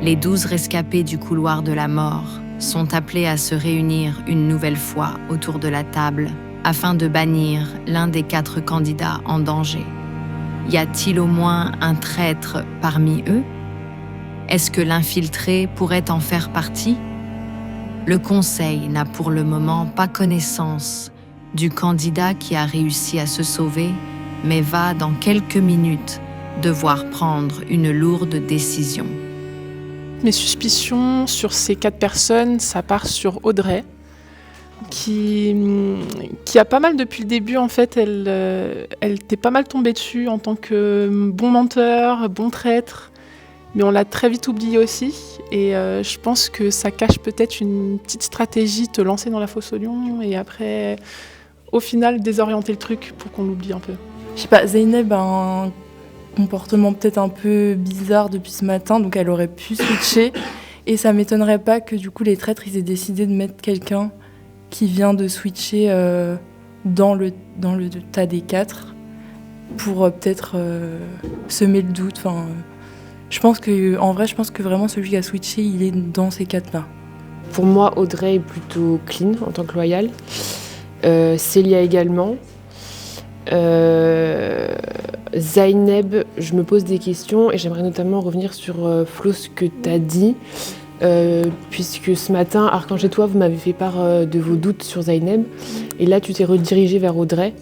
Les 12 rescapés du couloir de la mort sont appelés à se réunir une nouvelle fois autour de la table afin de bannir l'un des 4 candidats en danger. Y a-t-il au moins un traître parmi eux? Est-ce que l'infiltré pourrait en faire partie? Le Conseil n'a pour le moment pas connaissance du candidat qui a réussi à se sauver, mais va dans quelques minutes devoir prendre une lourde décision. Mes suspicions sur ces 4 personnes, ça part sur Audrey, qui a pas mal depuis le début, en fait, elle était pas mal tombée dessus en tant que bon menteur, bon traître, mais on l'a très vite oublié aussi, et je pense que ça cache peut-être une petite stratégie, te lancer dans la fosse au lion, et après, au final, désorienter le truc pour qu'on l'oublie un peu. Je sais pas, Zeynep a un comportement peut-être un peu bizarre depuis ce matin, donc elle aurait pu switcher, et ça m'étonnerait pas que du coup les traîtres ils aient décidé de mettre quelqu'un qui vient de switcher dans le tas des 4 pour peut-être semer le doute. Enfin, je pense que vraiment celui qui a switché, il est dans ces 4-là. Pour moi, Audrey est plutôt clean en tant que loyale. Célia également. Zeynep, je me pose des questions et j'aimerais notamment revenir sur Flo, ce que tu as dit. Puisque ce matin, Archange et toi, vous m'avez fait part de vos doutes sur Zeynep, et là tu t'es redirigé vers Audrey.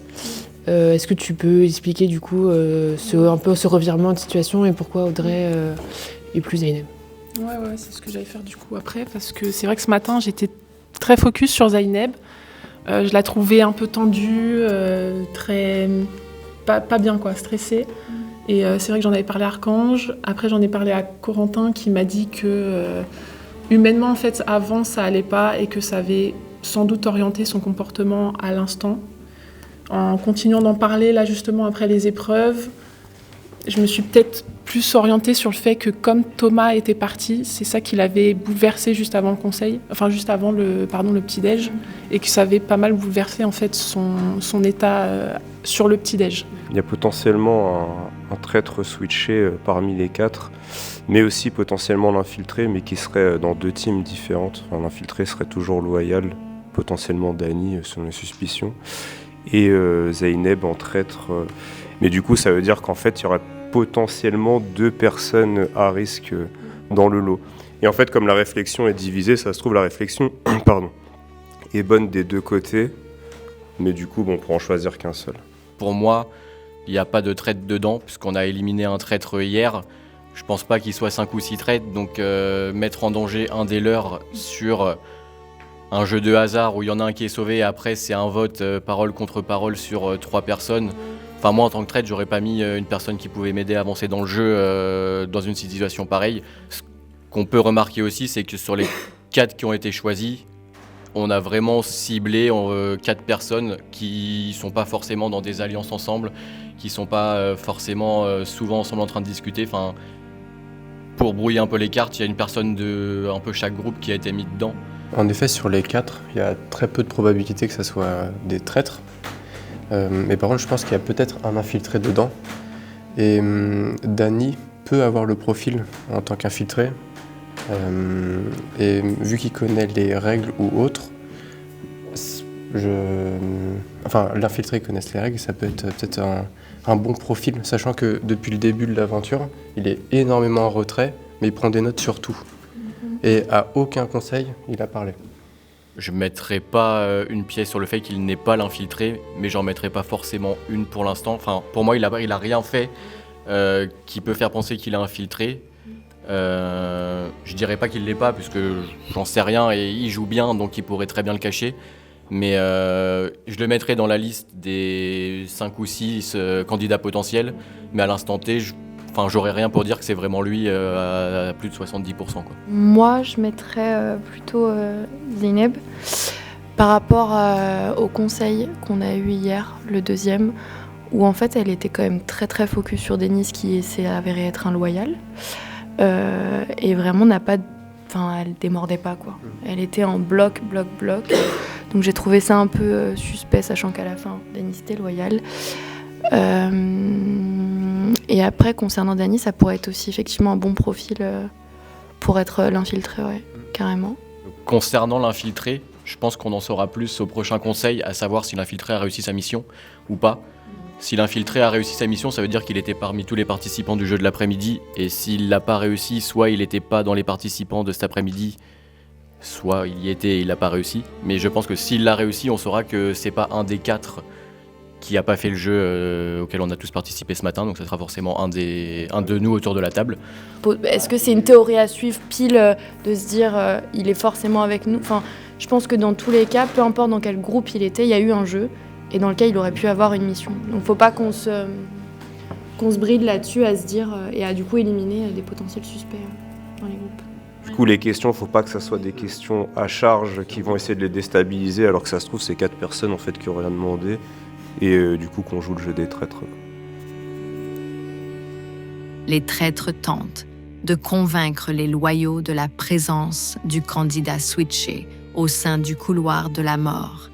Est-ce que tu peux expliquer du coup un peu ce revirement de situation et pourquoi Audrey est plus Zeynep? Ouais, c'est ce que j'allais faire du coup après, parce que c'est vrai que ce matin j'étais très focus sur Zeynep. Je la trouvais un peu tendue, très pas bien quoi, stressée. Et c'est vrai que j'en avais parlé à Archange. Après, j'en ai parlé à Corentin qui m'a dit que humainement, en fait, avant, ça allait pas et que ça avait sans doute orienté son comportement à l'instant. En continuant d'en parler, là, justement, après les épreuves, je me suis peut-être plus orientée sur le fait que comme Thomas était parti, c'est ça qui l'avait bouleversé juste avant le conseil, enfin juste avant le petit-déj, et que ça avait pas mal bouleversé en fait son état sur le petit-déj. Il y a potentiellement un traître switché parmi les 4, mais aussi potentiellement l'infiltré, mais qui serait dans 2 teams différentes. Enfin, l'infiltré serait toujours loyal, potentiellement Dany, selon les suspicions, et Zeynep en traître. Mais du coup, ça veut dire qu'en fait, il y aurait potentiellement 2 personnes à risque dans le lot. Et en fait, comme la réflexion est divisée, ça se trouve, la réflexion est bonne des 2 côtés, mais du coup, on pourra en choisir qu'un seul. Pour moi, il n'y a pas de traître dedans, puisqu'on a éliminé un traître hier. Je pense pas qu'il soit 5 ou 6 traîtres, donc mettre en danger un des leurs sur un jeu de hasard où il y en a un qui est sauvé et après c'est un vote parole contre parole sur 3 personnes. Enfin, moi en tant que traître, j'aurais pas mis une personne qui pouvait m'aider à avancer dans le jeu dans une situation pareille. Ce qu'on peut remarquer aussi, c'est que sur les 4 qui ont été choisis, on a vraiment ciblé 4 personnes qui sont pas forcément dans des alliances ensemble, qui sont pas forcément souvent ensemble en train de discuter. Enfin, pour brouiller un peu les cartes, il y a une personne de un peu chaque groupe qui a été mis dedans. En effet, sur les 4, il y a très peu de probabilité que ça soit des traîtres. Mais par contre, je pense qu'il y a peut-être un infiltré dedans. Et Dany peut avoir le profil en tant qu'infiltré. Et vu qu'il connaît les règles ou autres, l'infiltré connaisse les règles, ça peut être peut-être un bon profil, sachant que depuis le début de l'aventure, il est énormément en retrait, mais il prend des notes sur tout. Et à aucun conseil, il a parlé. Je ne mettrai pas une pièce sur le fait qu'il n'est pas l'infiltré, mais j'en mettrai pas forcément une pour l'instant. Enfin, pour moi, il a rien fait qui peut faire penser qu'il est infiltré. Je dirais pas qu'il l'est pas, puisque j'en sais rien et il joue bien, donc il pourrait très bien le cacher. Mais je le mettrai dans la liste des 5 ou 6 candidats potentiels. Mais à l'instant T, j'aurais rien pour dire que c'est vraiment lui à plus de 70%. Quoi. Moi, je mettrais plutôt Zeynep. Par rapport au conseil qu'on a eu hier, le deuxième, où en fait elle était quand même très très focus sur Denis qui s'est avéré être un loyal. Et vraiment elle démordait pas quoi. Elle était en bloc. Donc j'ai trouvé ça un peu suspect, sachant qu'à la fin, Denis était loyal. Et après, concernant Dany, ça pourrait être aussi effectivement un bon profil pour être l'infiltré, ouais, carrément. Concernant l'infiltré, je pense qu'on en saura plus au prochain conseil, à savoir si l'infiltré a réussi sa mission ou pas. Si l'infiltré a réussi sa mission, ça veut dire qu'il était parmi tous les participants du jeu de l'après-midi. Et s'il l'a pas réussi, soit il n'était pas dans les participants de cet après-midi, soit il y était et il n'a pas réussi. Mais je pense que s'il l'a réussi, on saura que c'est pas un des 4 qui n'a pas fait le jeu auquel on a tous participé ce matin. Donc ça sera forcément un de nous autour de la table. Est-ce que c'est une théorie à suivre pile de se dire il est forcément avec nous? Enfin, je pense que dans tous les cas, peu importe dans quel groupe il était, il y a eu un jeu et dans lequel il aurait pu avoir une mission. Donc faut pas qu'on se bride là-dessus à se dire et à du coup éliminer des potentiels suspects dans les groupes. Du coup, les questions, faut pas que ça soit des questions à charge qui vont essayer de les déstabiliser, alors que ça se trouve, c'est 4 personnes en fait qui ont rien demandé, et du coup qu'on joue le jeu des traîtres. Les traîtres tentent de convaincre les loyaux de la présence du candidat switché au sein du couloir de la mort,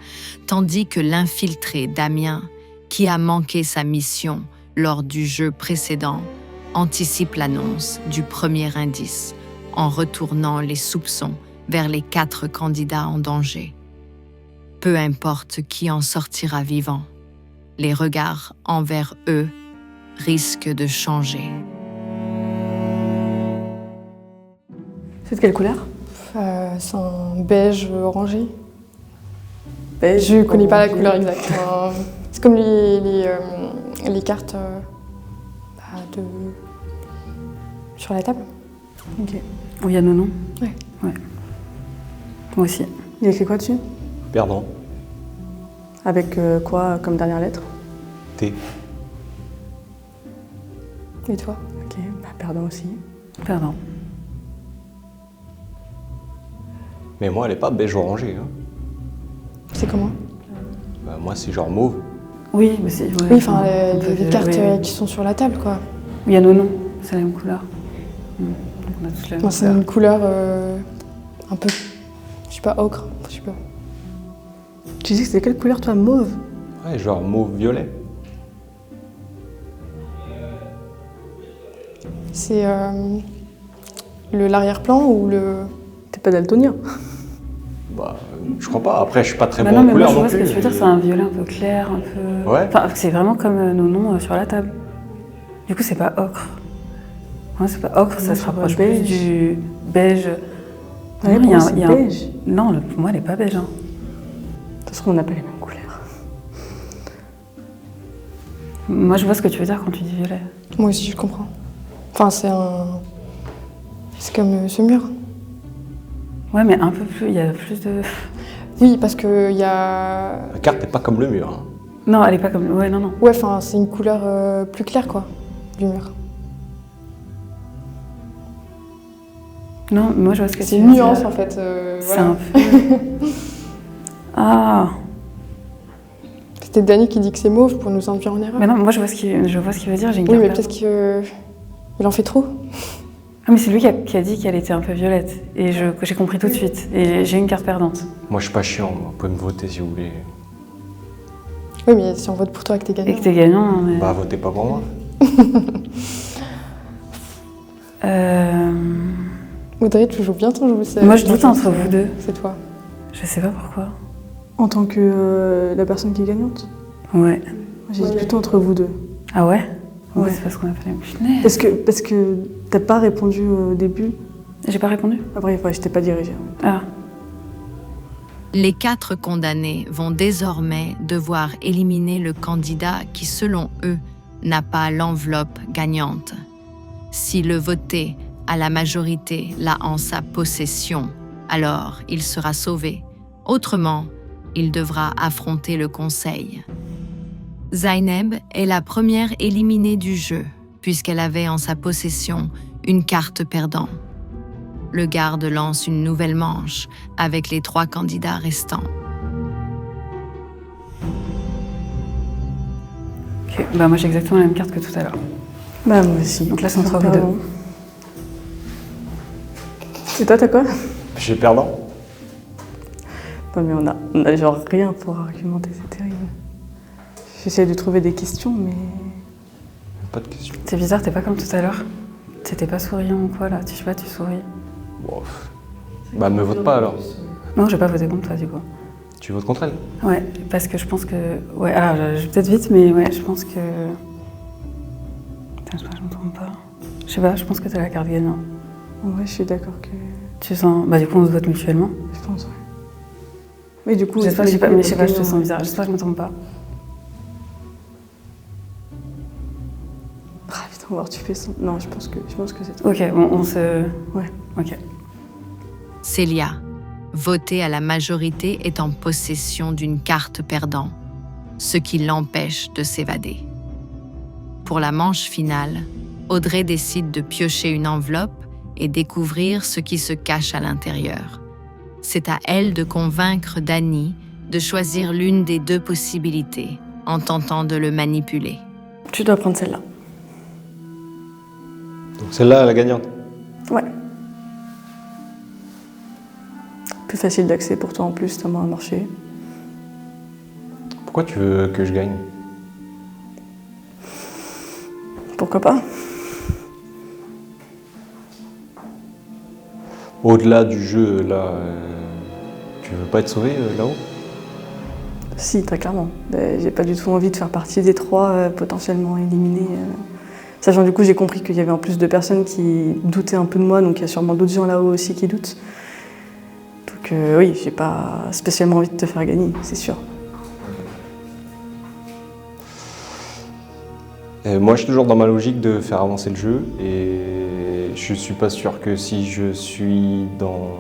tandis que l'infiltré Damien, qui a manqué sa mission lors du jeu précédent, anticipe l'annonce du premier indice en retournant les soupçons vers les 4 candidats en danger. Peu importe qui en sortira vivant, les regards envers eux risquent de changer. C'est de quelle couleur? C'est un beige orangé. Beige. Je connais pas la couleur exacte. C'est comme les cartes sur la table. Ok. Oh, il y a nos noms? Ouais. Ouais. Moi aussi. Il y a écrit quoi dessus? Perdant. Avec quoi comme dernière lettre? T. Et toi? Ok, perdant aussi. Perdant. Mais moi, elle est pas beige orangé. Hein. C'est comment? Moi, c'est genre mauve. Oui, mais c'est. Ouais, oui, enfin, les cartes oui. qui sont sur la table, quoi. Il y a nos noms, c'est la même couleur. Donc on a tous la même Moi, c'est une couleur un peu. Je sais pas, ocre. Je sais pas. Tu dis que c'était quelle couleur, toi? Mauve? Ouais, genre mauve-violet. C'est l'arrière-plan ou le. T'es pas daltonien? Bah, je crois pas. Après, je suis pas très bon non, en mais couleur moi, non je vois plus. ce que tu veux dire, c'est un violet un peu clair, un peu. Ouais. Enfin, c'est vraiment comme nos noms sur la table. Du coup, c'est pas ocre. Ouais, c'est pas ocre, ça se rapproche plus du beige. Ouais, Non, c'est beige. Non, pour moi, elle est pas beige. Hein. De toute façon, on n'a pas les mêmes couleurs. Moi, je vois ce que tu veux dire quand tu dis violet. Moi aussi, je comprends. Enfin, c'est comme ce mur. Ouais, mais un peu plus, il y a plus de... Oui, parce qu'il y a... La carte n'est pas comme le mur. Hein. Non, elle est pas comme... Ouais, non. Ouais, enfin, c'est une couleur plus claire, quoi, du mur. Non, moi, je vois ce que tu veux dire. C'est une nuance, en fait. C'est voilà. un peu... Ah. C'était Dany qui dit que c'est mauve pour nous induire en erreur. Mais non, moi, je vois ce qu'il veut dire. J'ai une Oui, mais carte peut-être qu'il en fait trop. Ah, mais c'est lui qui a dit qu'elle était un peu violette. Et j'ai compris tout de suite. Et j'ai une carte perdante. Moi, je suis pas chiant. Vous pouvez me voter si vous voulez. Oui, mais si on vote pour toi et que t'es gagnant. Et que t'es gagnant, mais... Bah, votez pas pour moi. Audrey, tu joues bien ton jeu. Moi, je doute entre vous deux. C'est toi. Je sais pas pourquoi. En tant que la personne qui est gagnante? Ouais. J'hésite plutôt entre vous deux. Ah ouais? Ouais. C'est parce qu'on a fait les punaise. Parce que t'as pas répondu au début. J'ai pas répondu? Après, ouais, je t'ai pas dirigé. Ah. Les 4 condamnés vont désormais devoir éliminer le candidat qui, selon eux, n'a pas l'enveloppe gagnante. Si le voté à la majorité l'a en sa possession, alors il sera sauvé. Autrement, il devra affronter le conseil. Zaineb est la première éliminée du jeu, puisqu'elle avait en sa possession une carte perdant. Le garde lance une nouvelle manche avec les 3 candidats restants. Ok, bah moi j'ai exactement la même carte que tout à l'heure. Bah moi aussi. Donc là c'est entre vous deux. Et toi, t'as quoi? J'ai perdant. Non mais on a genre rien pour argumenter, c'est terrible. J'essaie de trouver des questions, mais... Pas de question. C'est bizarre, t'es pas comme tout à l'heure. T'étais pas souriant ou quoi là? Je sais pas, tu souris. Bon, bah me vote pas alors. Non, je vais pas voter contre toi du coup. Tu votes contre elle? Ouais, parce que je pense que... Ouais, alors je vais peut-être vite, mais ouais, je pense que... Putain, j'espère que je me trompe pas. Je sais pas, je pense que t'as la carte gagnant. Ouais, je suis d'accord que... Tu sens... Bah du coup, on se vote mutuellement. Je pense, ouais. Mais du coup... J'espère que je te sens bizarre. J'espère que je me trompe pas. Ah putain, on va voir, tu fais ça. Non, je pense que c'est toi. Ok, bon, on se... Ouais. Ok. Célia, votée à la majorité, est en possession d'une carte perdant, ce qui l'empêche de s'évader. Pour la manche finale, Audrey décide de piocher une enveloppe et découvrir ce qui se cache à l'intérieur. C'est à elle de convaincre Dany de choisir l'une des deux possibilités en tentant de le manipuler. Tu dois prendre celle-là. Donc celle-là, la gagnante. Ouais. Plus facile d'accès pour toi en plus, t'as moins à marcher. Pourquoi tu veux que je gagne? Pourquoi pas? Au-delà du jeu, là, tu veux pas être sauvé là-haut? Si, très clairement. J'ai pas du tout envie de faire partie des 3 potentiellement éliminés. Sachant du coup, j'ai compris qu'il y avait en plus de personnes qui doutaient un peu de moi, donc il y a sûrement d'autres gens là-haut aussi qui doutent. Donc oui, j'ai pas spécialement envie de te faire gagner, c'est sûr. Moi, je suis toujours dans ma logique de faire avancer le jeu et je suis pas sûr que si je suis dans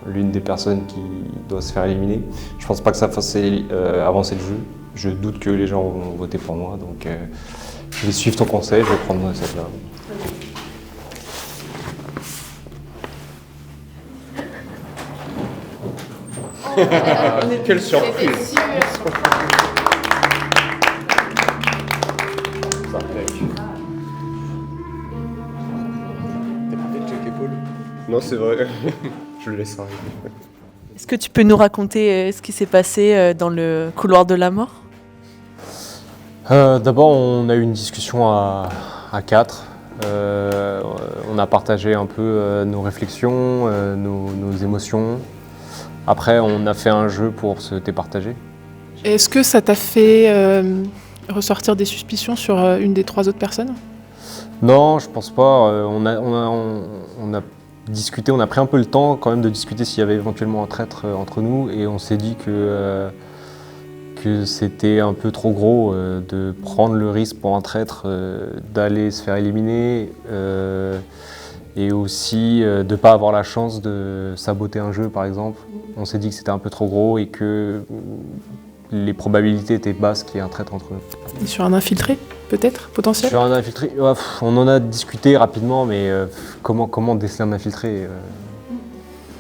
l'une des personnes qui doit se faire éliminer, je pense pas que ça fasse avancer le jeu. Je doute que les gens vont voter pour moi, donc je vais suivre ton conseil, je vais prendre celle-là. Quelle surprise! Non, c'est vrai. Je le laisse arriver. Est-ce que tu peux nous raconter ce qui s'est passé dans le couloir de la mort? D'abord, on a eu une discussion à 4. On a partagé un peu nos réflexions, nos émotions. Après, on a fait un jeu pour se départager. Est-ce que ça t'a fait ressortir des suspicions sur une des 3 autres personnes? Non, je pense pas. On a discuté, on a pris un peu le temps quand même de discuter s'il y avait éventuellement un traître entre nous et on s'est dit que c'était un peu trop gros de prendre le risque pour un traître d'aller se faire éliminer et aussi de ne pas avoir la chance de saboter un jeu par exemple. On s'est dit que c'était un peu trop gros et que les probabilités étaient basses qu'il y ait un traître entre nous. Et sur un infiltré, peut-être, potentiel? Sur un infiltré, on en a discuté rapidement, mais comment déceler un infiltré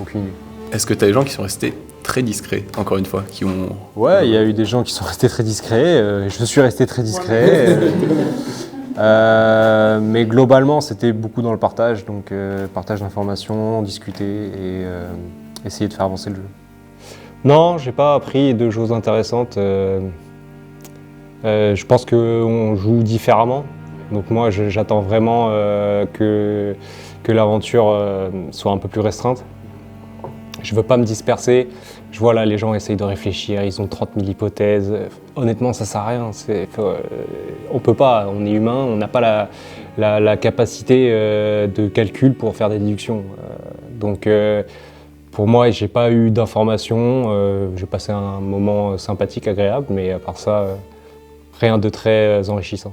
aucune idée. Est-ce que tu as des gens qui sont restés très discrets, encore une fois, qui ont... Ouais, il y a eu des gens qui sont restés très discrets, je suis resté très discret. Mais globalement, c'était beaucoup dans le partage, donc partage d'informations, discuter et essayer de faire avancer le jeu. Non, j'ai pas appris de choses intéressantes. Je pense qu'on joue différemment. Donc moi, j'attends vraiment que l'aventure soit un peu plus restreinte. Je veux pas me disperser. Je vois là, les gens essayent de réfléchir, ils ont 30 000 hypothèses. Honnêtement, ça sert à rien. On peut pas, on est humain, on n'a pas la capacité de calcul pour faire des déductions. Donc pour moi, j'ai pas eu d'informations. J'ai passé un moment sympathique, agréable, mais à part ça, rien de très enrichissant.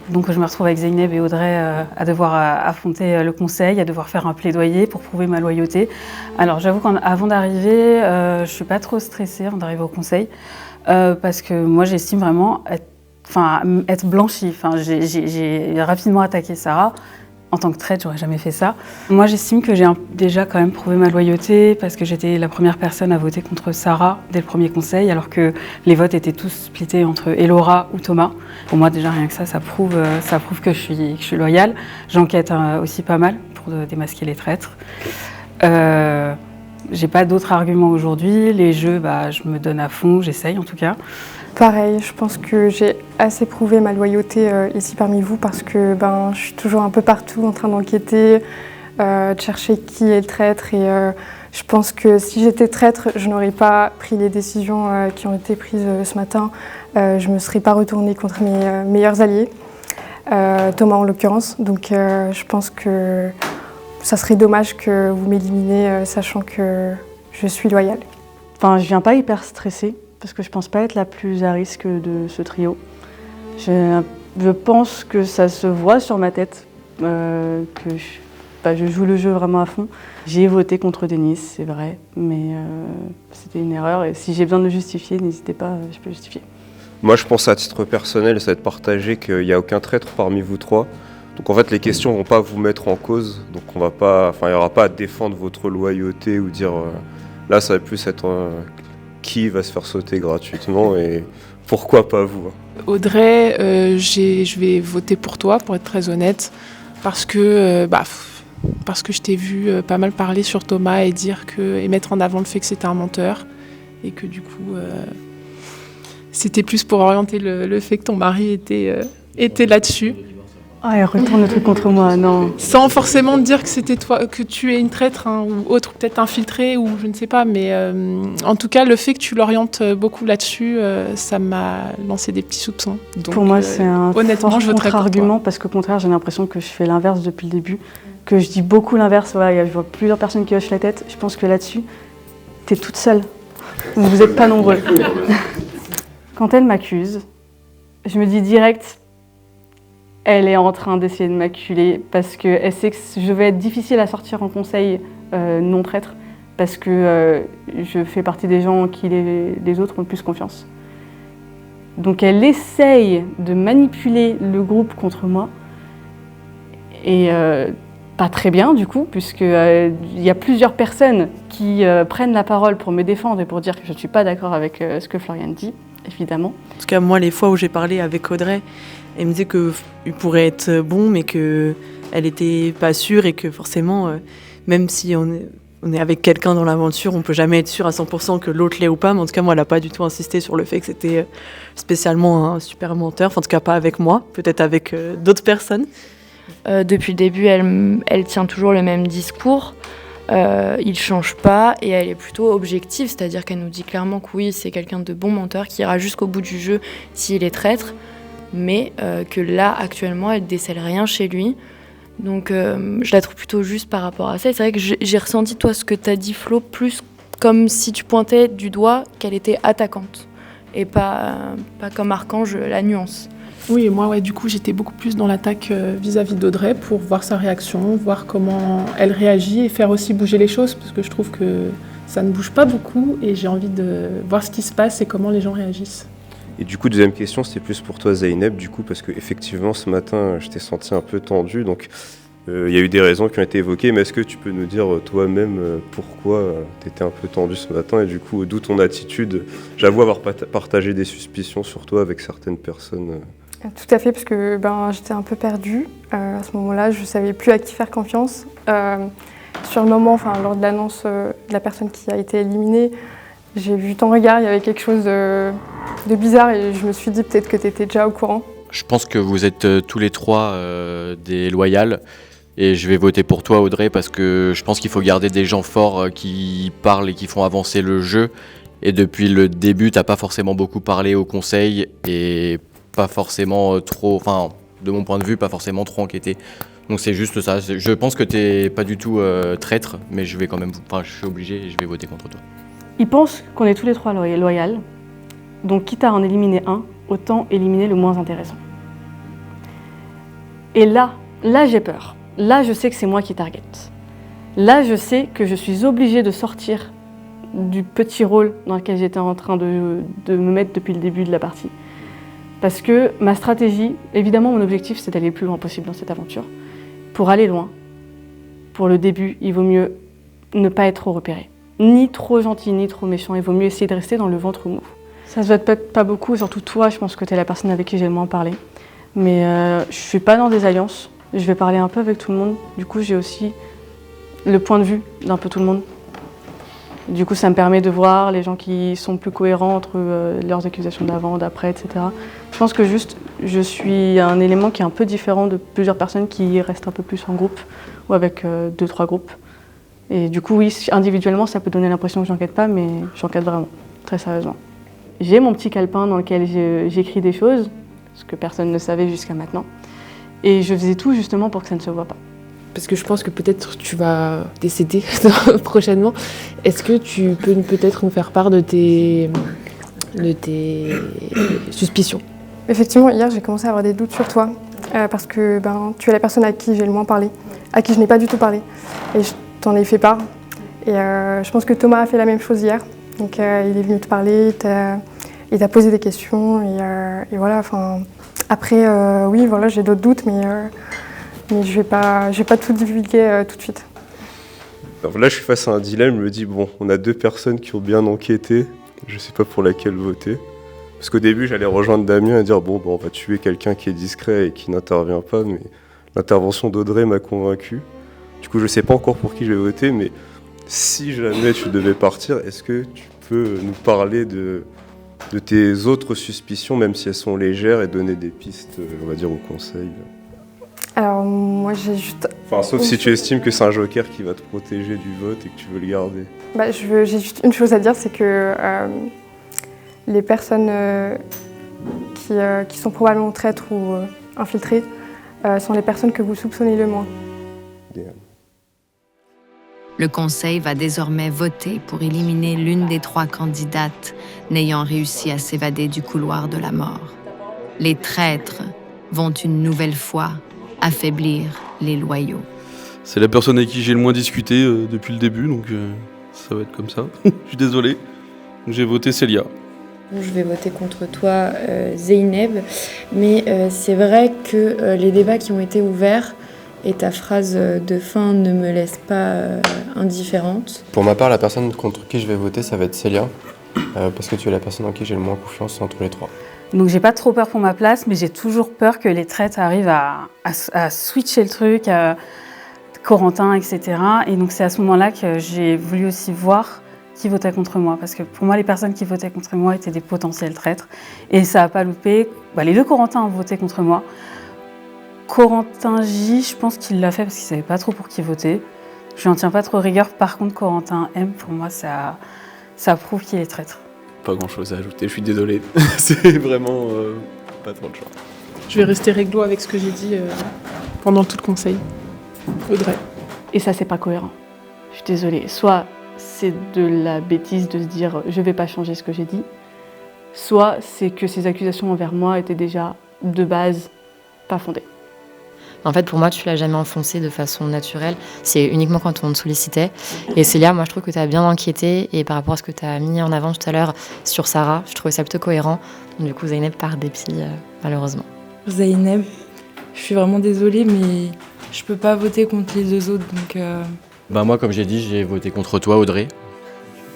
Donc je me retrouve avec Zeynep et Audrey à devoir affronter le conseil, à devoir faire un plaidoyer pour prouver ma loyauté. Alors j'avoue qu'avant d'arriver, je suis pas trop stressée avant d'arriver au conseil, parce que moi j'estime vraiment être blanchie. J'ai rapidement attaqué Sarah. En tant que traître, j'aurais jamais fait ça. Moi, j'estime que j'ai déjà quand même prouvé ma loyauté parce que j'étais la première personne à voter contre Sarah dès le premier conseil, alors que les votes étaient tous splittés entre Elora ou Thomas. Pour moi, déjà, rien que ça prouve que je suis loyale. J'enquête aussi pas mal pour démasquer les traîtres. J'ai pas d'autres arguments aujourd'hui. Les jeux, je me donne à fond, j'essaye en tout cas. Pareil, je pense que j'ai assez prouvé ma loyauté ici parmi vous parce que je suis toujours un peu partout en train d'enquêter, de chercher qui est le traître et je pense que si j'étais traître, je n'aurais pas pris les décisions qui ont été prises ce matin. Je ne me serais pas retournée contre mes meilleurs alliés, Thomas en l'occurrence. Donc je pense que ça serait dommage que vous m'éliminiez sachant que je suis loyale. Enfin, je viens pas hyper stressée parce que je pense pas être la plus à risque de ce trio. Je pense que ça se voit sur ma tête, que je joue le jeu vraiment à fond. J'ai voté contre Denis, c'est vrai, mais c'était une erreur. Et si j'ai besoin de le justifier, n'hésitez pas, je peux justifier. Moi, je pense à titre personnel, ça va être partagé qu'il n'y a aucun traître parmi vous trois. Donc en fait, les questions ne vont pas vous mettre en cause. Donc il n'y aura pas à défendre votre loyauté ou dire... là, ça va plus être qui va se faire sauter gratuitement et pourquoi pas vous. Audrey, je vais voter pour toi, pour être très honnête, parce que je t'ai vu pas mal parler sur Thomas et mettre en avant le fait que c'était un menteur et que du coup c'était plus pour orienter le fait que ton mari était là-dessus. Ah, elle retourne le truc contre moi, non. Sans forcément dire que c'était toi, que tu es une traître ou autre, peut-être infiltrée ou je ne sais pas, mais en tout cas le fait que tu l'orientes beaucoup là-dessus, ça m'a lancé des petits soupçons. Donc, pour moi, c'est un honnêtement, je voterais pour contre-argument toi. parce qu'au contraire, j'ai l'impression que je fais l'inverse depuis le début, que je dis beaucoup l'inverse. Voilà, je vois plusieurs personnes qui hochent la tête. Je pense que là-dessus, t'es toute seule. Vous n'êtes pas nombreux. Quand elle m'accuse, je me dis direct. Elle est en train d'essayer de m'acculer parce qu'elle sait que je vais être difficile à sortir en conseil non traître parce que je fais partie des gens qui les autres ont le plus confiance. Donc elle essaye de manipuler le groupe contre moi et pas très bien du coup puisqu'il y a plusieurs personnes qui prennent la parole pour me défendre et pour dire que je ne suis pas d'accord avec ce que Floriane dit, évidemment. En tout cas, moi, les fois où j'ai parlé avec Audrey, elle me disait qu'il pourrait être bon, mais qu'elle n'était pas sûre et que forcément, même si on est avec quelqu'un dans l'aventure, on ne peut jamais être sûr à 100% que l'autre l'est ou pas. Mais en tout cas, moi, elle n'a pas du tout insisté sur le fait que c'était spécialement un super menteur. Enfin, en tout cas, pas avec moi, peut-être avec d'autres personnes. Depuis le début, elle tient toujours le même discours. Il ne change pas et elle est plutôt objective, c'est-à-dire qu'elle nous dit clairement que oui, c'est quelqu'un de bon menteur qui ira jusqu'au bout du jeu s'il est traître. Mais que là, actuellement, elle ne décèle rien chez lui. Donc, je la trouve plutôt juste par rapport à ça. Et c'est vrai que j'ai ressenti, toi, ce que tu as dit, Flo, plus comme si tu pointais du doigt qu'elle était attaquante. Et pas comme Archange, la nuance. Oui, et moi, du coup, j'étais beaucoup plus dans l'attaque vis-à-vis d'Audrey pour voir sa réaction, voir comment elle réagit et faire aussi bouger les choses, parce que je trouve que ça ne bouge pas beaucoup et j'ai envie de voir ce qui se passe et comment les gens réagissent. Et du coup, deuxième question, c'était plus pour toi Zaineb, du coup, parce qu'effectivement, ce matin, je t'ai senti un peu tendu, donc il y a eu des raisons qui ont été évoquées, mais est-ce que tu peux nous dire toi-même pourquoi tu étais un peu tendu ce matin, et du coup, d'où ton attitude? J'avoue avoir partagé des suspicions sur toi avec certaines personnes. Tout à fait, parce que j'étais un peu perdue. À ce moment-là, je ne savais plus à qui faire confiance. Sur le moment, lors de l'annonce de la personne qui a été éliminée, j'ai vu ton regard, il y avait quelque chose de bizarre et je me suis dit peut-être que tu étais déjà au courant. Je pense que vous êtes tous les trois des loyales et je vais voter pour toi Audrey parce que je pense qu'il faut garder des gens forts qui parlent et qui font avancer le jeu. Et depuis le début, t'as pas forcément beaucoup parlé au conseil et pas forcément trop, enfin de mon point de vue, pas forcément trop enquêté. Donc c'est juste ça, je pense que t'es pas du tout traître, mais je vais quand même, je suis obligé et je vais voter contre toi. Ils pensent qu'on est tous les trois loyaux, donc quitte à en éliminer un, autant éliminer le moins intéressant. Et là j'ai peur. Là, je sais que c'est moi qui target. Là, je sais que je suis obligée de sortir du petit rôle dans lequel j'étais en train de me mettre depuis le début de la partie. Parce que ma stratégie, évidemment, mon objectif, c'est d'aller le plus loin possible dans cette aventure. Pour aller loin, pour le début, il vaut mieux ne pas être trop repéré. Ni trop gentil, ni trop méchant. Il vaut mieux essayer de rester dans le ventre mou. Ça se voit peut-être pas beaucoup, surtout toi, je pense que tu es la personne avec qui j'ai le moins parlé. Mais je suis pas dans des alliances. Je vais parler un peu avec tout le monde. Du coup, j'ai aussi le point de vue d'un peu tout le monde. Du coup, ça me permet de voir les gens qui sont plus cohérents entre leurs accusations d'avant, d'après, etc. Je pense que juste, je suis un élément qui est un peu différent de plusieurs personnes qui restent un peu plus en groupe ou avec 2-3 groupes. Et du coup, oui, individuellement, ça peut donner l'impression que j'enquête pas, mais j'enquête vraiment, très sérieusement. J'ai mon petit calepin dans lequel j'écris des choses, ce que personne ne savait jusqu'à maintenant. Et je faisais tout justement pour que ça ne se voit pas. Parce que je pense que peut-être tu vas décéder prochainement. Est-ce que tu peux peut-être nous faire part de tes suspicions? Effectivement, hier, j'ai commencé à avoir des doutes sur toi, parce que tu es la personne à qui j'ai le moins parlé, à qui je n'ai pas du tout parlé. Et je t'en ai fait part. Et je pense que Thomas a fait la même chose hier. Donc il est venu te parler, il t'a posé des questions. Et voilà, après, oui, voilà, j'ai d'autres doutes, mais je vais pas tout divulguer tout de suite. Alors là, je suis face à un dilemme. Je me dis, bon, on a 2 personnes qui ont bien enquêté. Je sais pas pour laquelle voter. Parce qu'au début, j'allais rejoindre Damien et dire, bon, on va tuer quelqu'un qui est discret et qui n'intervient pas. Mais l'intervention d'Audrey m'a convaincu. Du coup, je sais pas encore pour qui je vais voter. Mais si jamais tu devais partir, est-ce que tu peux nous parler de tes autres suspicions, même si elles sont légères, et donner des pistes, on va dire, au conseil? Alors moi j'ai juste... Sauf si tu estimes que c'est un joker qui va te protéger du vote et que tu veux le garder. J'ai juste une chose à dire, c'est que les personnes qui sont probablement traîtres ou infiltrées sont les personnes que vous soupçonnez le moins. Le conseil va désormais voter pour éliminer l'une des 3 candidates n'ayant réussi à s'évader du couloir de la mort. Les traîtres vont une nouvelle fois affaiblir les loyaux. C'est la personne avec qui j'ai le moins discuté depuis le début, donc ça va être comme ça. Je suis désolé. J'ai voté Célia. Je vais voter contre toi, Zeynep, mais c'est vrai que les débats qui ont été ouverts et ta phrase de fin ne me laisse pas indifférente. Pour ma part, la personne contre qui je vais voter, ça va être Célia, parce que tu es la personne en qui j'ai le moins confiance entre les 3. Donc j'ai pas trop peur pour ma place, mais j'ai toujours peur que les traîtres arrivent à switcher le truc, Corentin, etc. Et donc c'est à ce moment-là que j'ai voulu aussi voir qui votait contre moi, parce que pour moi les personnes qui votaient contre moi étaient des potentiels traîtres. Et ça n'a pas loupé. Les 2 Corentins ont voté contre moi. Corentin J, je pense qu'il l'a fait parce qu'il savait pas trop pour qui voter. Je n'en tiens pas trop rigueur. Par contre, Corentin M, pour moi, ça prouve qu'il est traître. Pas grand chose à ajouter, je suis désolé. C'est vraiment pas trop de choix. Je vais rester réglo avec ce que j'ai dit pendant tout le conseil. Audrey. Et ça, c'est pas cohérent. Je suis désolée. Soit c'est de la bêtise de se dire je vais pas changer ce que j'ai dit, soit c'est que ces accusations envers moi étaient déjà de base pas fondées. En fait, pour moi, tu l'as jamais enfoncé de façon naturelle. C'est uniquement quand on te sollicitait. Et Célia, moi, je trouve que tu as bien enquêté. Et par rapport à ce que tu as mis en avant tout à l'heure sur Sarah, je trouvais ça plutôt cohérent. Donc, du coup, Zeynep par dépit, malheureusement. Zeynep, je suis vraiment désolée, mais je peux pas voter contre les 2 autres. Donc, moi, comme j'ai dit, j'ai voté contre toi, Audrey.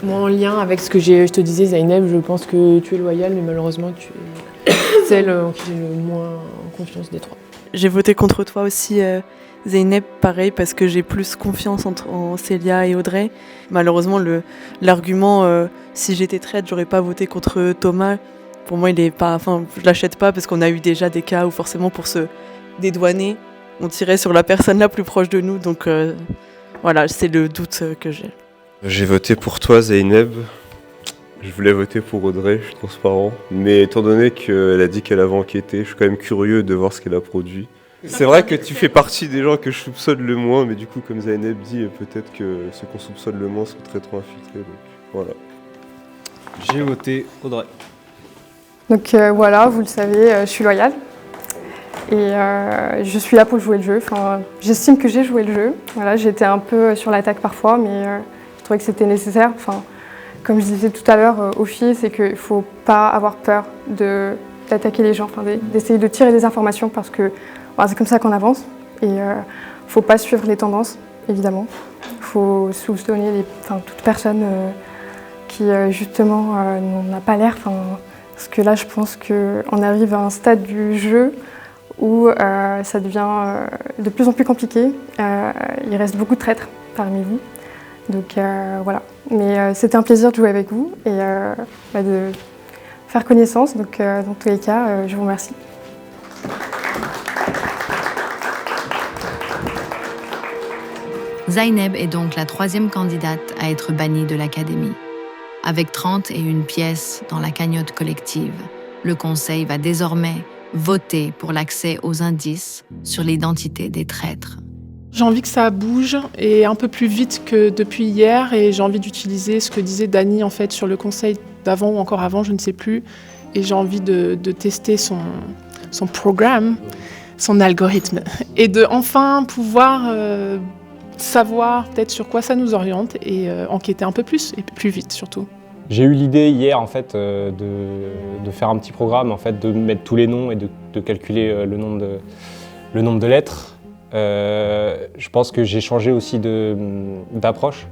Moi, en lien avec ce que je te disais, Zeynep, je pense que tu es loyale, mais malheureusement, tu es celle en qui j'ai le moins confiance des 3. J'ai voté contre toi aussi, Zeynep, pareil, parce que j'ai plus confiance en Célia et Audrey. Malheureusement, l'argument si j'étais traître, j'aurais pas voté contre Thomas. Pour moi, je l'achète pas parce qu'on a eu déjà des cas où forcément pour se dédouaner, on tirait sur la personne la plus proche de nous. Donc voilà, c'est le doute que j'ai. J'ai voté pour toi, Zeynep. Je voulais voter pour Audrey, je suis transparent. Mais étant donné qu'elle a dit qu'elle avait enquêté, je suis quand même curieux de voir ce qu'elle a produit. C'est vrai que tu fais partie des gens que je soupçonne le moins, mais du coup, comme Zeynep dit, peut-être que ceux qu'on soupçonne le moins sont très trop infiltrés. Donc voilà. J'ai voté Audrey. Donc voilà, vous le savez, je suis loyale. Et je suis là pour jouer le jeu. J'estime que j'ai joué le jeu. Voilà, j'étais un peu sur l'attaque parfois, mais je trouvais que c'était nécessaire. Comme je disais tout à l'heure, Ophi, c'est qu'il ne faut pas avoir peur d'attaquer les gens, d'essayer de tirer des informations parce que c'est comme ça qu'on avance. Et il ne faut pas suivre les tendances, évidemment. Il faut soupçonner toute personne qui, justement, n'a pas l'air. Parce que là, je pense qu'on arrive à un stade du jeu où ça devient de plus en plus compliqué. Il reste beaucoup de traîtres parmi vous. Donc voilà. Mais c'était un plaisir de jouer avec vous et de faire connaissance. Donc dans tous les cas, je vous remercie. Zaineb est donc la 3e candidate à être bannie de l'académie. Avec 31 pièces dans la cagnotte collective, le conseil va désormais voter pour l'accès aux indices sur l'identité des traîtres. J'ai envie que ça bouge et un peu plus vite que depuis hier et j'ai envie d'utiliser ce que disait Dany en fait sur le conseil d'avant ou encore avant, je ne sais plus. Et j'ai envie de tester son programme, son algorithme et de enfin pouvoir savoir peut-être sur quoi ça nous oriente et enquêter un peu plus et plus vite surtout. J'ai eu l'idée hier en fait de faire un petit programme, en fait, de mettre tous les noms et de calculer le nombre de lettres. Je pense que j'ai changé aussi d'approche.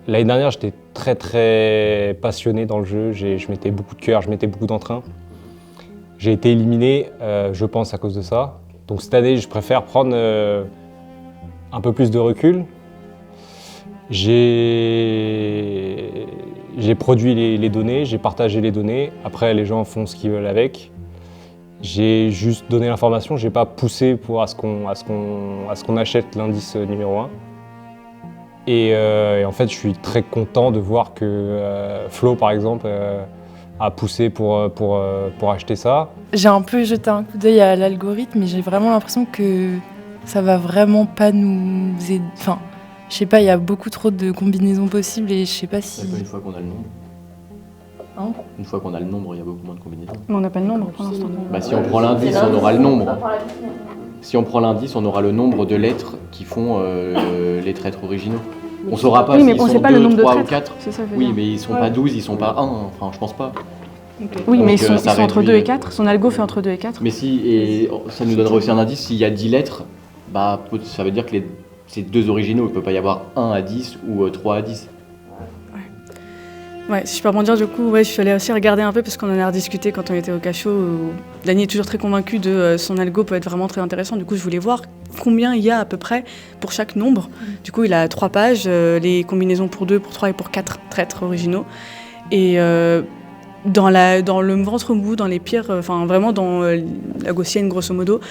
L'année dernière, j'étais très très passionné dans le jeu, je mettais beaucoup de cœur, je mettais beaucoup d'entrain. J'ai été éliminé, je pense, à cause de ça. Donc cette année, je préfère prendre un peu plus de recul. J'ai produit les données, j'ai partagé les données. Après, les gens font ce qu'ils veulent avec. J'ai juste donné l'information, j'ai pas poussé à ce qu'on achète l'indice numéro 1. Et en fait, je suis très content de voir que Flo, par exemple, a poussé pour acheter ça. J'ai un peu jeté un coup d'œil à l'algorithme, mais j'ai vraiment l'impression que ça va vraiment pas nous aider. Enfin, je sais pas, il y a beaucoup trop de combinaisons possibles et je sais pas si... Une fois qu'on a le nombre. Hein ? Une fois qu'on a le nombre, il y a beaucoup moins de combinaisons. Mais on n'a pas le nombre pour l'instant. Bah, si on prend l'indice, on aura le nombre. Si on prend l'indice, on aura le nombre de lettres qui font les traîtres originaux. On saura pas s'ils sont 2, 3 ou 4. Oui, mais ils sont pas 12, ils sont pas 1. Enfin, je pense pas. Okay. Oui, mais ils sont entre 2 et 4. Son algo fait entre 2 et 4. Mais et ça nous donnerait aussi un indice. S'il y a 10 lettres, bah, ça veut dire que c'est 2 originaux. Il peut pas y avoir 1 à 10 ou 3 à 10. Ouais, si je peux rebondir, du coup, je suis allée aussi regarder un peu parce qu'on en a rediscuté quand on était au cachot. Dany est toujours très convaincu de son algo peut être vraiment très intéressant. Du coup, je voulais voir combien il y a à peu près pour chaque nombre. Du coup, il a 3 pages, les combinaisons pour 2, pour 3 et pour 4 traîtres originaux. Et dans le ventre mou, dans les pires, enfin vraiment dans la gaussienne grosso modo,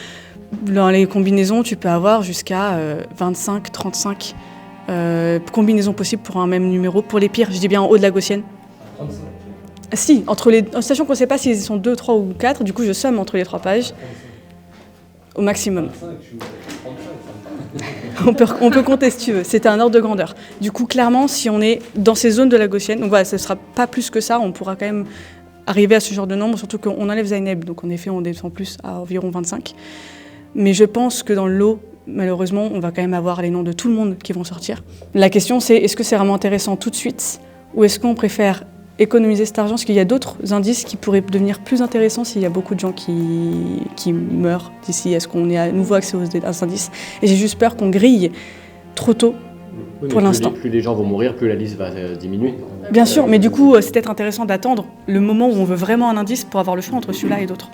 dans les combinaisons, tu peux avoir jusqu'à 25, 35 combinaisons possibles pour un même numéro. Pour les pires, je dis bien en haut de la gaussienne. 35. Si, sachant qu'on ne sait pas s'ils sont 2, 3 ou 4, du coup je somme entre les 3 pages au maximum. 35, on peut compter si tu veux, c'était un ordre de grandeur. Du coup, clairement, si on est dans ces zones de la gaussienne, donc voilà, ce ne sera pas plus que ça, on pourra quand même arriver à ce genre de nombre, surtout qu'on enlève Zaineb, donc en effet on descend plus à environ 25. Mais je pense que dans le lot, malheureusement, on va quand même avoir les noms de tout le monde qui vont sortir. La question c'est, est-ce que c'est vraiment intéressant tout de suite ou est-ce qu'on préfère économiser cet argent? Parce qu'il y a d'autres indices qui pourraient devenir plus intéressants s'il y a beaucoup de gens qui meurent d'ici. Est-ce qu'on est à nouveau accès aux indices? Et j'ai juste peur qu'on grille trop tôt pour l'instant. Plus les gens vont mourir, plus la liste va diminuer. Bien sûr, mais du coup, c'est peut-être intéressant d'attendre le moment où on veut vraiment un indice pour avoir le choix entre celui-là et d'autres.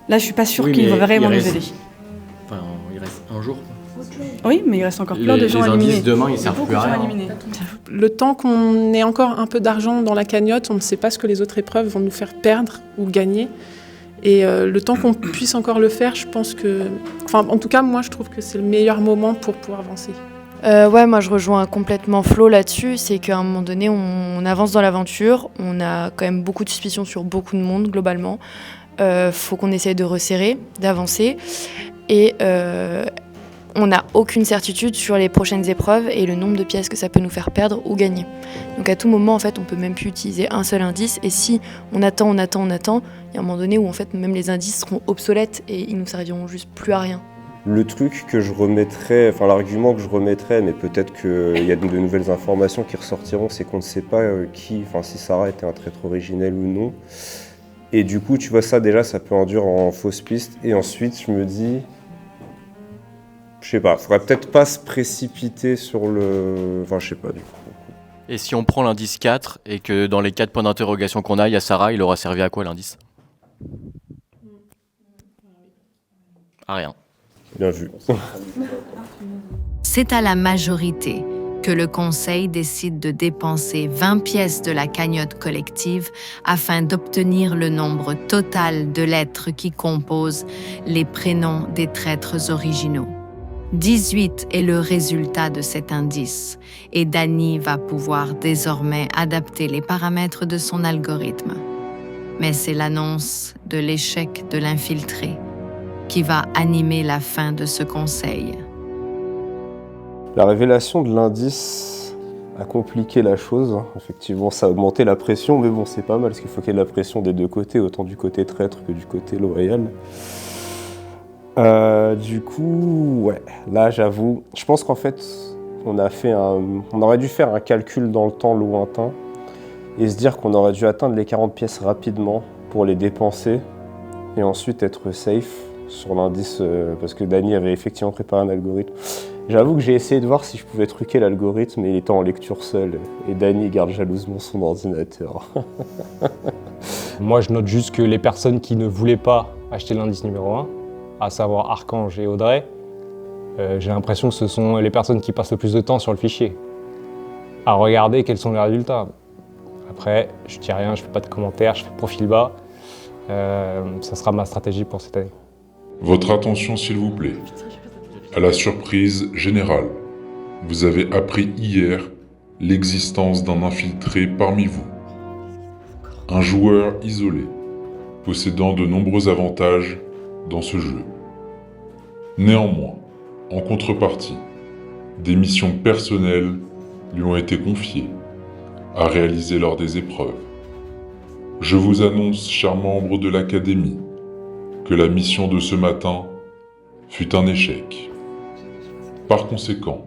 Là, je suis pas sûre qu'il va vraiment nous aider. Enfin, il reste un jour. Oui, mais il reste encore plein de gens à éliminer. Les indices demain, ils servent plus à rien. Le temps qu'on ait encore un peu d'argent dans la cagnotte, on ne sait pas ce que les autres épreuves vont nous faire perdre ou gagner. Et le temps qu'on puisse encore le faire, je pense que... Enfin, en tout cas, moi, je trouve que c'est le meilleur moment pour pouvoir avancer. Ouais, moi je rejoins complètement Flo là-dessus, c'est qu'à un moment donné on avance dans l'aventure, on a quand même beaucoup de suspicions sur beaucoup de monde globalement, faut qu'on essaye de resserrer, d'avancer et on n'a aucune certitude sur les prochaines épreuves et le nombre de pièces que ça peut nous faire perdre ou gagner. Donc à tout moment en fait on peut même plus utiliser un seul indice et si on attend, il y a un moment donné où en fait même les indices seront obsolètes et ils nous serviront juste plus à rien. Le truc que je remettrais, enfin l'argument que je remettrais, mais peut-être qu'il y a de nouvelles informations qui ressortiront, c'est qu'on ne sait pas si Sarah était un traître originel ou non. Et du coup, tu vois ça déjà, ça peut induire en fausse piste. Et ensuite, je me dis, je sais pas, faudrait peut-être pas se précipiter sur le... Enfin, je sais pas du coup. Et si on prend l'indice 4 et que dans les 4 points d'interrogation qu'on a, il y a Sarah, il aura servi à quoi l'indice? À rien. Bien vu. C'est à la majorité que le conseil décide de dépenser 20 pièces de la cagnotte collective afin d'obtenir le nombre total de lettres qui composent les prénoms des traîtres originaux. 18 est le résultat de cet indice et Dany va pouvoir désormais adapter les paramètres de son algorithme. Mais c'est l'annonce de l'échec de l'infiltré qui va animer la fin de ce conseil. La révélation de l'indice a compliqué la chose. Effectivement, ça a augmenté la pression, mais bon, c'est pas mal, parce qu'il faut qu'il y ait de la pression des deux côtés, autant du côté traître que du côté loyal. Du coup, ouais, là, j'avoue, je pense qu'en fait, on aurait dû faire un calcul dans le temps lointain et se dire qu'on aurait dû atteindre les 40 pièces rapidement pour les dépenser et ensuite être safe sur l'indice, parce que Dany avait effectivement préparé un algorithme. J'avoue que j'ai essayé de voir si je pouvais truquer l'algorithme, mais il était en lecture seule, et Dany garde jalousement son ordinateur. Moi, je note juste que les personnes qui ne voulaient pas acheter l'indice numéro 1, à savoir Archange et Audrey, j'ai l'impression que ce sont les personnes qui passent le plus de temps sur le fichier, à regarder quels sont les résultats. Après, je dis rien, je fais pas de commentaires, je fais profil bas. Ça sera ma stratégie pour cette année. Votre attention, s'il vous plaît. À la surprise générale, vous avez appris hier l'existence d'un infiltré parmi vous. Un joueur isolé, possédant de nombreux avantages dans ce jeu. Néanmoins, en contrepartie, des missions personnelles lui ont été confiées à réaliser lors des épreuves. Je vous annonce, chers membres de l'Académie, que la mission de ce matin fut un échec. Par conséquent,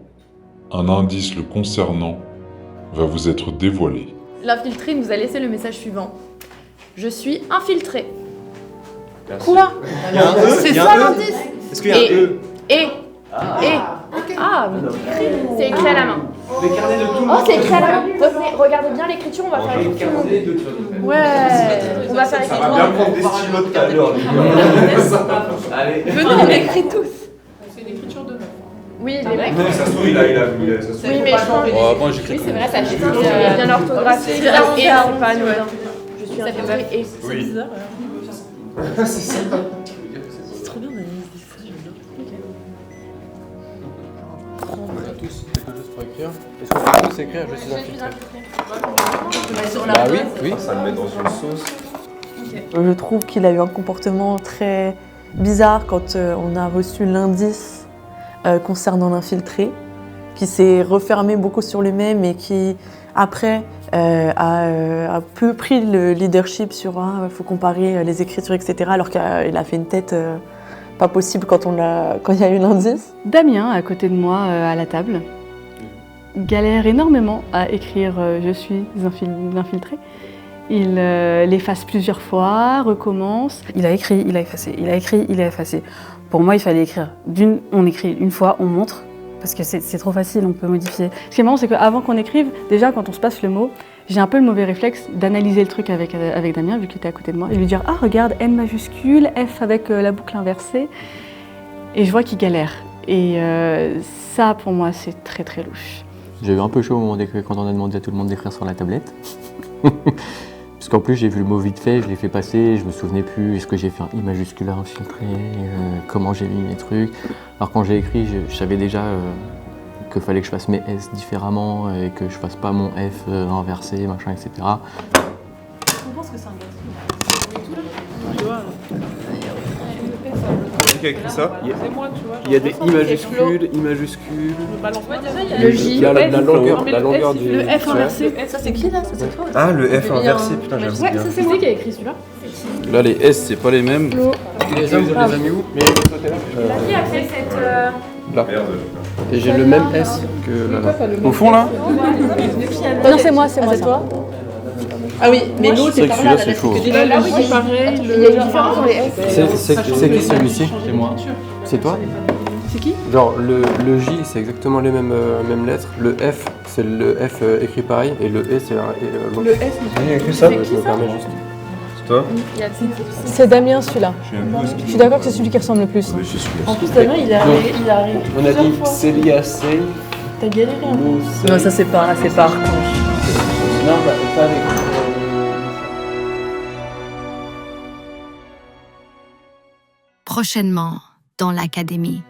un indice le concernant va vous être dévoilé. L'infiltré nous a laissé le message suivant. Je suis infiltré. Merci. Quoi? C'est ça l'indice? Est-ce qu'il y a un E? Ah, c'est écrit à la main. Les carnets de tout le Oh, monde. c'est écrit à la main. Regardez bien l'écriture, on va faire écrire tout le monde. Ouais, on va faire écrire. Ça va bien prendre des stylos tout à l'heure. Allez. Venez, on écrit tous. C'est une écriture de meuf. Oui, les Non, mecs. mais ça se trouve, il a ça se trouve. Oui, mais je pense. Moi, j'écris. Oui, c'est vrai, ça écrit bien orthographié. C'est bien, c'est pas anodin. Je suis infiltré et. C'est bizarre. C'est ça. C'est trop bien d'analyser ça. Tous quelque chose pour écrire. Est-ce qu'on peut tous écrire je suis infiltré? Bah oui, oui. Ça le met dans une sauce. Je trouve qu'il a eu un comportement très bizarre quand on a reçu l'indice concernant l'infiltré, qui s'est refermé beaucoup sur lui-même et qui, après, a peu pris le leadership sur il faut comparer les écritures, etc., alors qu'il a fait une tête pas possible quand il y a eu l'indice. Damien, à côté de moi, à la table, galère énormément à écrire « Je suis infiltré ». Il l'efface plusieurs fois, recommence. Il a écrit, il a effacé, il a écrit, il a effacé. Pour moi, il fallait écrire. On écrit une fois, on montre, parce que c'est trop facile, on peut modifier. Ce qui est marrant, c'est qu'avant qu'on écrive, déjà quand on se passe le mot, j'ai un peu le mauvais réflexe d'analyser le truc avec Damien, vu qu'il était à côté de moi, et lui dire « Ah, regarde, N majuscule, F avec la boucle inversée ». Et je vois qu'il galère. Et ça, pour moi, c'est très très louche. J'ai eu un peu chaud au moment d'écrire, quand on a demandé à tout le monde d'écrire sur la tablette. Parce qu'en plus, j'ai vu le mot vite fait, je l'ai fait passer, je me souvenais plus, est-ce que j'ai fait un I majuscule infiltré, comment j'ai mis mes trucs. Alors quand j'ai écrit, je savais déjà qu'il fallait que je fasse mes S différemment et que je fasse pas mon F inversé, machin, etc. On pense que c'est un gars. Qui a écrit ça? C'est moi, tu vois. Il y a des I majuscules, I majuscules. Le J, il y a la longueur du. Le F inversé. Ça, c'est qui là? Ça, c'est toi? Ah, le F inversé, putain, j'avoue Ouais, bien. ça, c'est moi qui a écrit celui-là. Là, les S, c'est pas les mêmes. Les hommes, vous les avez mis où? Qui a fait cette. Là. Et j'ai le même S que là. Au fond, là? Non, c'est moi, c'est toi. Ah oui, mais l'autre, C'est vrai que celui-là, c'est chaud. Là, oui, c'est pareil. Il y a une différence dans les S. C'est qui celui-ci? C'est moi. C'est toi? C'est qui? Genre le J c'est exactement les mêmes lettres, le F c'est le F écrit pareil et le E c'est l'autre. Le S, Il y a écrit ça? Je me permets juste. C'est toi? C'est Damien celui-là. Je suis d'accord que c'est celui qui ressemble le plus. En plus, Damien, il a On a dit Célia Sey, T'as galéré un peu. Non, ça c'est pas Archange. Non, pas avec. Prochainement, dans l'académie.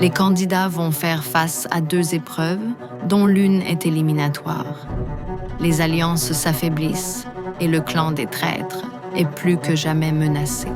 Les candidats vont faire face à 2 épreuves, dont l'une est éliminatoire. Les alliances s'affaiblissent et le clan des traîtres est plus que jamais menacé.